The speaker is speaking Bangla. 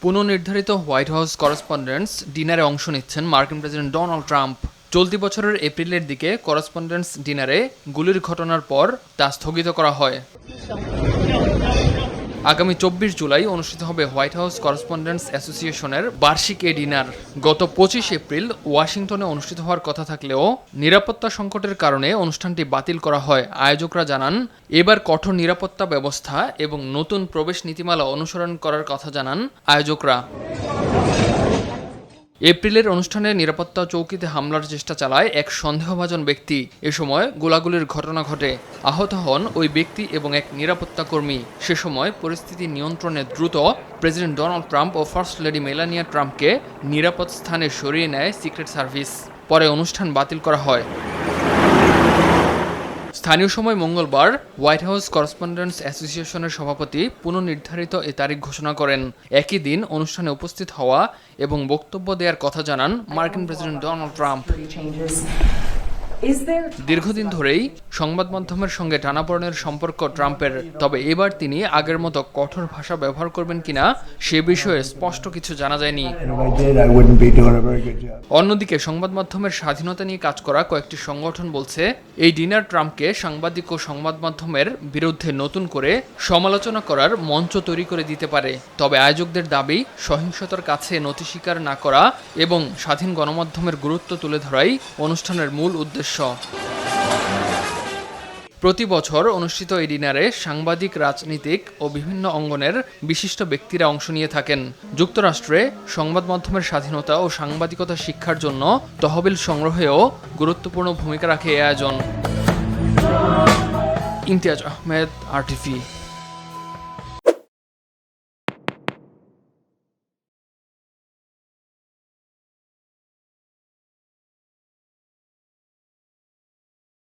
পুনর্নির্ধারিত হোয়াইট হাউস করেসপন্ডেন্টস ডিনারে অংশ নিচ্ছেন মার্কিন প্রেসিডেন্ট ডোনাল্ড ট্রাম্প। চলতি বছরের এপ্রিলের দিকে করেসপন্ডেন্টস ডিনারে গুলির ঘটনার পর তা স্থগিত করা হয়। আগামী 24 জুলাই অনুষ্ঠিত হবে হোয়াইট হাউস করেসপন্ডেন্টস অ্যাসোসিয়েশনের বার্ষিক এ ডিনার। গত 25 এপ্রিল ওয়াশিংটনে অনুষ্ঠিত হওয়ার কথা থাকলেও নিরাপত্তা সংকটের কারণে অনুষ্ঠানটি বাতিল করা হয়। আয়োজকরা জানান, এবার কঠোর নিরাপত্তা ব্যবস্থা এবং নতুন প্রবেশ নীতিমালা অনুসরণ করার কথা জানান আয়োজকরা। এপ্রিলের অনুষ্ঠানে নিরাপত্তা চৌকিতে হামলার চেষ্টা চালায় এক সন্দেহভাজন ব্যক্তি। এ সময় গোলাগুলির ঘটনা ঘটে। আহত হন ওই ব্যক্তি এবং এক নিরাপত্তা কর্মী। সে সময় পরিস্থিতি নিয়ন্ত্রণে দ্রুত প্রেসিডেন্ট ডোনাল্ড ট্রাম্প ও ফার্স্ট লেডি মেলানিয়া ট্রাম্পকে নিরাপদ স্থানে সরিয়ে নেয় সিক্রেট সার্ভিস। পরে অনুষ্ঠান বাতিল করা হয়। স্থানীয় সময় মঙ্গলবার হোয়াইট হাউস করেসপন্ডেন্টস অ্যাসোসিয়েশনের সভাপতি পুনর্নির্ধারিত এ তারিখ ঘোষণা করেন। একই দিন অনুষ্ঠানে উপস্থিত হওয়া এবং বক্তব্য দেওয়ার কথা জানান মার্কিন প্রেসিডেন্ট ডোনাল্ড ট্রাম্প। দীর্ঘদিন ধরেই সংবাদ মাধ্যমের সঙ্গে টানাপোড়েনের সম্পর্ক ট্রাম্পের, তবে এবার তিনি আগের মতো কঠোর ভাষা ব্যবহার করবেন কিনা সে বিষয়ে স্পষ্ট কিছু জানা যায়নি। অন্যদিকে সংবাদ মাধ্যমের স্বাধীনতা নিয়ে কাজ করা কয়েকটি সংগঠন বলছে, এই ডিনার ট্রাম্পকে সাংবাদিক ও সংবাদ মাধ্যমের বিরুদ্ধে নতুন করে সমালোচনা করার মঞ্চ তৈরি করে দিতে পারে। তবে আয়োজকদের দাবি, সহিংসতার কাছে নতি স্বীকার না করা এবং স্বাধীন গণমাধ্যমের গুরুত্ব তুলে ধরাই অনুষ্ঠানের মূল উদ্দেশ্য। প্রতি বছর অনুষ্ঠিত এই ডিনারে সাংবাদিক, রাজনীতিক ও বিভিন্ন অঙ্গনের বিশিষ্ট ব্যক্তিরা অংশ নিয়ে থাকেন। যুক্তরাষ্ট্রে সংবাদ মাধ্যমের স্বাধীনতা ও সাংবাদিকতা শিক্ষার জন্য তহবিল সংগ্রহেও গুরুত্বপূর্ণ ভূমিকা রাখে এই আয়োজন। ইমতিয়াজ আহমেদ, RTV।